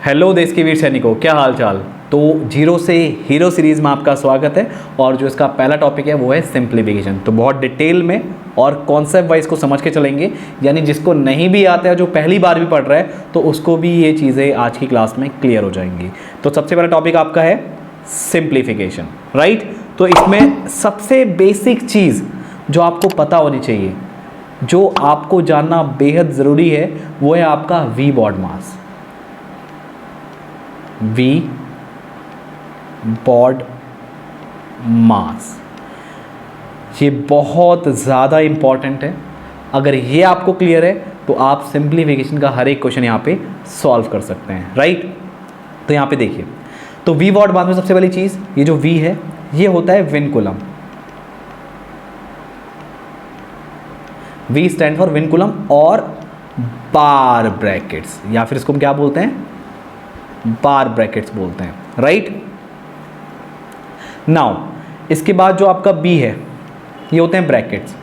Hello देश के वीर सैनिकों, क्या हाल चाल। तो जीरो से हीरो सीरीज़ में आपका स्वागत है और जो इसका पहला टॉपिक है वो है सिंप्लीफिकेशन। तो बहुत डिटेल में और कॉन्सेप्ट वाइज को समझ के चलेंगे, यानी जिसको नहीं भी आता है, जो पहली बार भी पढ़ रहा है, तो उसको भी ये चीज़ें आज की क्लास में क्लियर हो जाएंगी। तो सबसे पहला टॉपिक आपका है सिंप्लीफिकेशन, राइट। तो इसमें सबसे बेसिक चीज़ जो आपको पता होनी चाहिए, जो आपको जानना बेहद ज़रूरी है, वो है आपका V BODMAS. V BODMAS ये बहुत ज़्यादा इम्पॉर्टेंट है। अगर ये आपको क्लियर है तो आप सिंप्लीफिकेशन का हर एक क्वेश्चन यहाँ पे सॉल्व कर सकते हैं, राइट। तो यहाँ पे देखिए, तो वी बॉड मास में सबसे पहली चीज़, ये जो वी है ये होता है vinculum. V stand for vinculum और बार ब्रैकेट्स, या फिर इसको हम क्या बोलते हैं, बार ब्रैकेट्स बोलते हैं, राइट। नाउ इसके बाद जो आपका बी है ये होते हैं ब्रैकेट्स,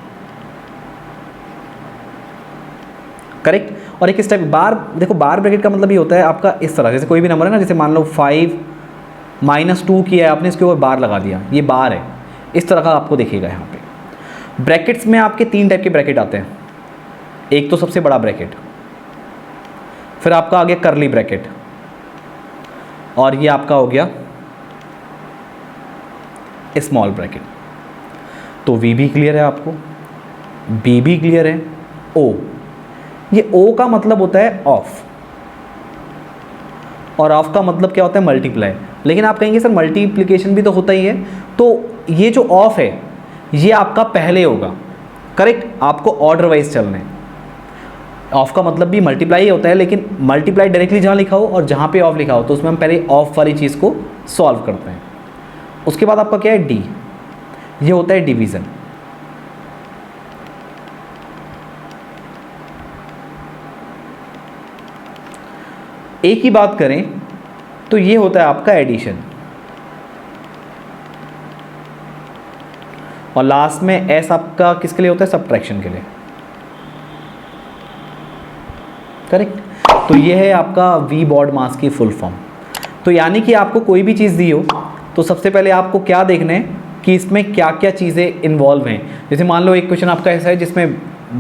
करेक्ट। और एक स्टेप बार, देखो बार ब्रैकेट का मतलब ये होता है आपका इस तरह, जैसे कोई भी नंबर है ना, जैसे मान लो 5 - 2 किया है आपने, इसके ऊपर बार लगा दिया, ये बार है, इस तरह का आपको दिखेगा यहाँ पे। ब्रैकेट्स में आपके 3 टाइप के ब्रैकेट आते हैं। एक तो सबसे बड़ा ब्रैकेट, फिर आपका आ गया करली ब्रैकेट, और ये आपका हो गया स्मॉल ब्रैकेट। तो वी भी क्लियर है आपको, बी भी क्लियर है, ओ, ये ओ का मतलब होता है ऑफ, और ऑफ का मतलब क्या होता है, मल्टीप्लाई। लेकिन आप कहेंगे सर मल्टीप्लिकेशन भी तो होता ही है, तो ये जो ऑफ है ये आपका पहले होगा, करेक्ट। आपको ऑर्डर वाइज चलना है। ऑफ का मतलब भी मल्टीप्लाई ही होता है, लेकिन मल्टीप्लाई डायरेक्टली जहाँ लिखा हो और जहाँ पे ऑफ लिखा हो, तो उसमें हम पहले ऑफ वाली चीज़ को सॉल्व करते हैं। उसके बाद आपका क्या है, डी, ये होता है डिवीज़न। एक ही बात करें तो ये होता है आपका एडिशन, और लास्ट में एस आपका किसके लिए होता है, सब्ट्रैक्शन के लिए, करेक्ट। तो ये है आपका वी बॉड मास की फुल फॉर्म। तो यानी कि आपको कोई भी चीज़ दी हो तो सबसे पहले आपको क्या देखना है कि इसमें क्या क्या चीज़ें इन्वॉल्व हैं। जैसे मान लो एक क्वेश्चन आपका ऐसा है जिसमें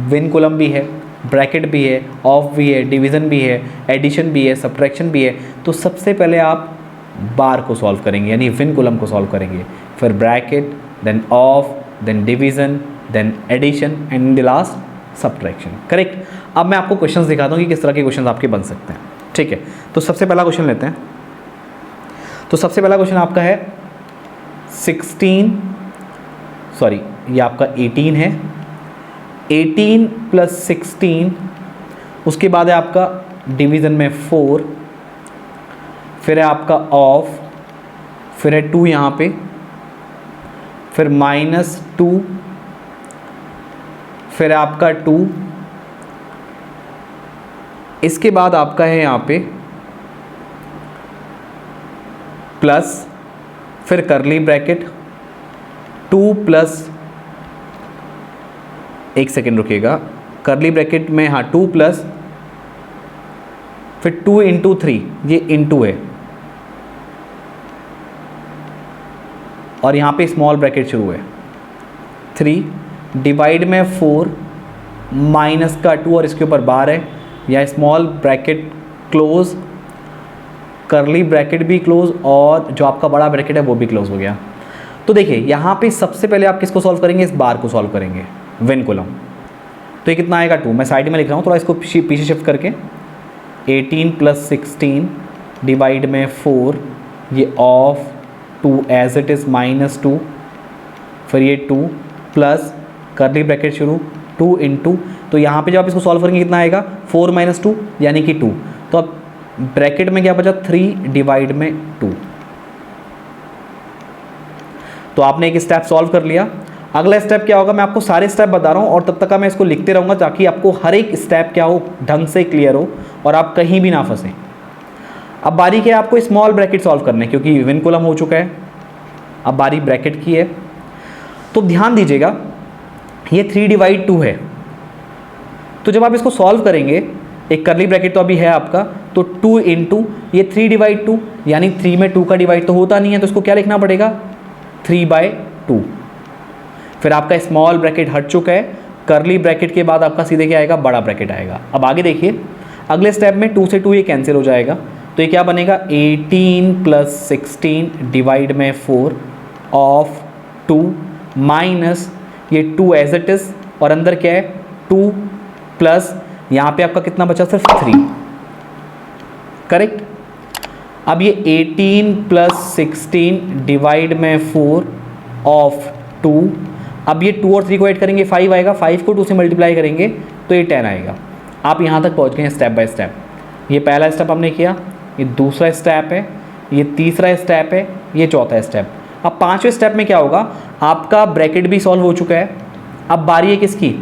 विनकुलम भी है, ब्रैकेट भी है, ऑफ भी है, डिवीज़न भी है, एडिशन भी है, सब्ट्रैक्शन भी है। तो सबसे पहले आप बार को सॉल्व करेंगे, यानी विनकुलम को सॉल्व करेंगे, फिर bracket, then of, then division, then addition, and the last subtraction, correct. अब मैं आपको क्वेश्चंस दिखाता हूँ कि किस तरह के क्वेश्चंस आपके बन सकते हैं, ठीक है। तो सबसे पहला क्वेश्चन लेते हैं। तो सबसे पहला क्वेश्चन आपका है 18 है, 18 + 16, उसके बाद है आपका डिवीज़न में 4, फिर है आपका ऑफ, फिर है 2 यहाँ पे, फिर -2, फिर है आपका 2, इसके बाद आपका है यहाँ पे प्लस, फिर करली ब्रैकेट 2 प्लस, एक सेकेंड रुकिएगा, करली ब्रैकेट में, हाँ 2 प्लस, फिर 2 × 3, ये इंटू है, और यहाँ पे स्मॉल ब्रैकेट शुरू है 3, डिवाइड में 4, माइनस का 2 और इसके ऊपर बार है, या स्मॉल ब्रैकेट क्लोज, करली ब्रैकेट भी क्लोज, और जो आपका बड़ा ब्रैकेट है वो भी क्लोज हो गया। तो देखिए यहाँ पे सबसे पहले आप किसको सॉल्व करेंगे, इस बार को सॉल्व करेंगे, विनकुलम। तो ये कितना आएगा, 2, मैं साइड में लिख रहा हूँ, थोड़ा इसको पीछे शिफ्ट करके, 18 + 16 डिवाइड में 4, ये ऑफ 2 एज इट इज़ -2, फिर ये 2 प्लस करली ब्रैकेट शुरू 2 × तो यहाँ पे जब आप इसको सॉल्व करेंगे कितना आएगा, 4 - 2 यानी कि 2। तो अब ब्रैकेट में क्या बचा, 3 डिवाइड में 2। तो आपने एक स्टेप सॉल्व कर लिया। अगला स्टेप क्या होगा, मैं आपको सारे स्टेप बता रहा हूँ, और तब तक का मैं इसको लिखते रहूँगा ताकि आपको हर एक स्टेप क्या हो, ढंग से क्लियर हो और आप कहीं भी ना फंसें। अब बारी क्या है, आपको स्मॉल ब्रैकेट सॉल्व करना है, क्योंकि विनकुलम हो चुका है, अब बारी ब्रैकेट की है। तो ध्यान दीजिएगा, ये 3/2 है, तो जब आप इसको सॉल्व करेंगे, एक करली ब्रैकेट तो अभी है आपका, तो 2 × ये 3 डिवाइड 2, यानी 3 में 2 का डिवाइड तो होता नहीं है, तो इसको क्या लिखना पड़ेगा 3/2। फिर आपका स्मॉल ब्रैकेट हट चुका है, करली ब्रैकेट के बाद आपका सीधे क्या आएगा, बड़ा ब्रैकेट आएगा। अब आगे देखिए, अगले स्टेप में 2 से 2 ये कैंसिल हो जाएगा, तो ये क्या बनेगा 18 + 16 डिवाइड में 4 ऑफ 2 माइनस ये 2 एज इट इज़, और अंदर क्या है 2 प्लस यहाँ पे आपका कितना बचा, सिर्फ 3, करेक्ट। अब ये 18 + 16 डिवाइड में 4 ऑफ 2, अब ये 2 और 3 को ऐड करेंगे 5 आएगा, 5 को 2 से मल्टीप्लाई करेंगे तो ये 10 आएगा। आप यहाँ तक पहुँच गए हैं स्टेप बाय स्टेप। ये पहला स्टेप हमने किया, ये दूसरा स्टेप है, ये तीसरा स्टेप है, ये चौथा स्टेप। अब पाँचवें स्टेप में क्या होगा, आपका ब्रैकेट भी सॉल्व हो चुका है। अब बारी है किसकी,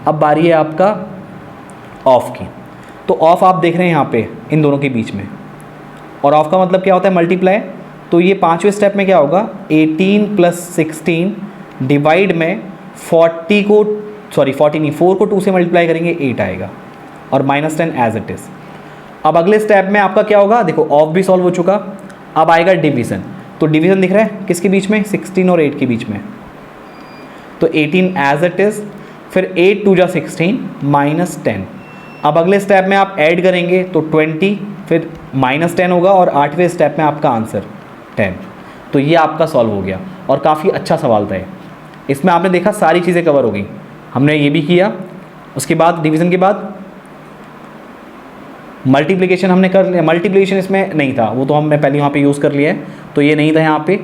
अब बारी है आपका ऑफ की। तो ऑफ आप देख रहे हैं यहाँ पे इन दोनों के बीच में, और ऑफ का मतलब क्या होता है मल्टीप्लाई। तो ये पाँचवें स्टेप में क्या होगा 18 + 16 डिवाइड में 40 नहीं 4 को 2 से मल्टीप्लाई करेंगे 8 आएगा, और -10 एज इट इज़। अब अगले स्टेप में आपका क्या होगा, देखो ऑफ भी सॉल्व हो चुका, अब आएगा डिवीज़न। तो डिवीज़न दिख रहा है किसके बीच में, 16 और 8 के बीच में, तो 18 एज इट इज़, फिर 8 × 2 = 16 -10। अब अगले स्टेप में आप ऐड करेंगे तो 20, फिर -10 होगा, और 8वें स्टेप में आपका आंसर 10। तो ये आपका सॉल्व हो गया, और काफ़ी अच्छा सवाल था। इसमें आपने देखा सारी चीज़ें कवर हो गई, हमने ये भी किया, उसके बाद डिवीज़न के बाद मल्टीप्लिकेशन हमने कर लिया। मल्टीप्लिकेशन इसमें नहीं था, वो तो हमने पहले वहाँ पे यूज़ कर लिया है, तो ये नहीं था यहाँ पे।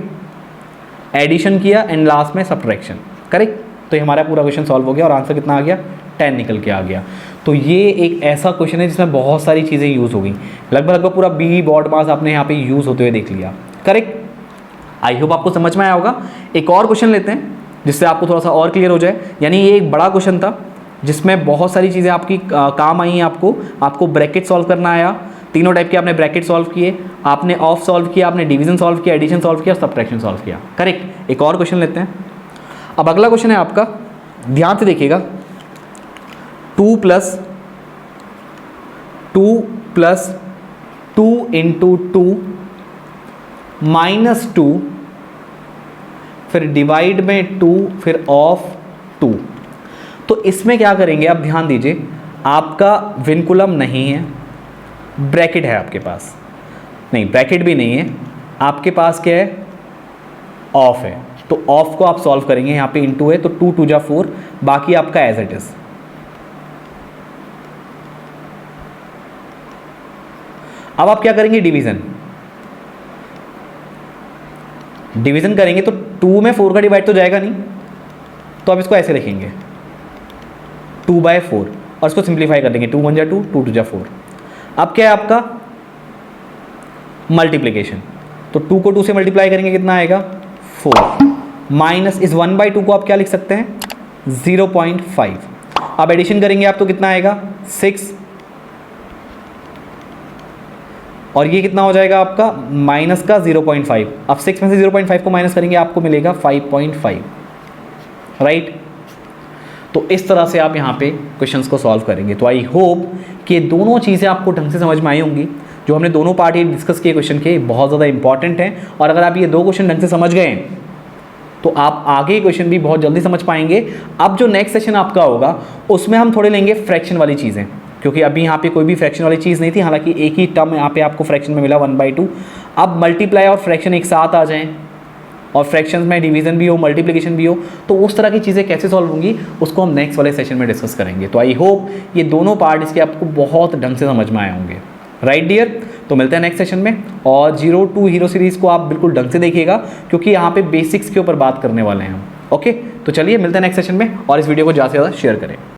एडिशन किया एंड लास्ट में सब्ट्रैक्शन, करेक्ट। तो ये हमारा पूरा क्वेश्चन सॉल्व हो गया, और आंसर कितना आ गया 10 निकल के आ गया। तो ये एक ऐसा क्वेश्चन है जिसमें बहुत सारी चीज़ें यूज़ हो गई, लगभग पूरा बी बोर्ड मास आपने यहाँ पे यूज़ होते हुए देख लिया, करेक्ट। आई होप आपको समझ में आया होगा। एक और क्वेश्चन लेते हैं जिससे आपको थोड़ा सा और क्लियर हो जाए। यानी ये एक बड़ा क्वेश्चन था जिसमें बहुत सारी चीज़ें आपकी काम आई हैं। आपको ब्रैकेट सॉल्व करना आया, तीनों टाइप के आपने ब्रैकेट सॉल्व किए, आपने ऑफ सॉल्व किया, आपने डिवीजन सॉल्व किया, एडिशन सॉल्व किया, सब्ट्रैक्शन सॉल्व किया, करेक्ट। एक और क्वेश्चन लेते हैं। अब अगला क्वेश्चन है आपका, ध्यान से देखिएगा, 2 + 2 × 2 -2, फिर डिवाइड में 2, फिर ऑफ 2। तो इसमें क्या करेंगे आप ध्यान दीजिए, आपका विनकुलम नहीं है, ब्रैकेट है आपके पास, नहीं ब्रैकेट भी नहीं है, आपके पास क्या है ऑफ है। तो ऑफ को आप सॉल्व करेंगे, यहाँ पे इनटू है तो 2 × 2 = 4, बाकी आपका एज इट इज। अब आप क्या करेंगे डिवीजन करेंगे, तो 2 में 4 का डिवाइड तो जाएगा नहीं, तो आप इसको ऐसे लिखेंगे 2/4, और इसको सिंप्लीफाई कर देंगे, 2 × 1 = 2, 2 × 2 = 4। अब क्या है आपका मल्टीप्लिकेशन, तो 2 को 2 से मल्टीप्लाई करेंगे कितना आएगा 4, माइनस इस 1/2 को आप क्या लिख सकते हैं 0.5। अब एडिशन करेंगे आप तो कितना आएगा 6, और ये कितना हो जाएगा आपका माइनस का 0.5। अब 6 में से 0.5 को माइनस करेंगे आपको मिलेगा 5.5, राइट। तो इस तरह से आप यहाँ पे क्वेश्चंस को सॉल्व करेंगे। तो आई होप कि दोनों चीज़ें आपको ढंग से समझ में आई होंगी। जो हमने दोनों पार्ट ये डिस्कस किए क्वेश्चन के, बहुत ज़्यादा इंपॉर्टेंट हैं, और अगर आप ये 2 क्वेश्चन ढंग से समझ गए तो आप आगे क्वेश्चन भी बहुत जल्दी समझ पाएंगे। अब जो नेक्स्ट सेशन आपका होगा उसमें हम थोड़े लेंगे फ्रैक्शन वाली चीज़ें, क्योंकि अभी यहाँ पे कोई भी फ्रैक्शन वाली चीज़ नहीं थी, हालांकि एक ही टर्म यहाँ पे आपको फ्रैक्शन में मिला 1/2। अब मल्टीप्लाई और फ्रैक्शन एक साथ आ जाएं, और फ्रैक्शन में डिवीजन भी हो, मल्टीप्लिकेशन भी हो, तो उस तरह की चीज़ें कैसे सॉल्व होंगी उसको हम नेक्स्ट वाले सेशन में डिस्कस करेंगे। तो आई होप ये दोनों पार्ट इसके आपको बहुत ढंग से समझ में आए होंगे, राइट डियर। तो मिलते हैं नेक्स्ट सेशन में, और 0 to हीरो सीरीज़ को आप बिल्कुल ढंग से देखिएगा, क्योंकि यहाँ पे बेसिक्स के ऊपर बात करने वाले हैं हम। ओके, तो चलिए मिलते हैं नेक्स्ट सेशन में, और इस वीडियो को ज़्यादा से ज़्यादा शेयर करें।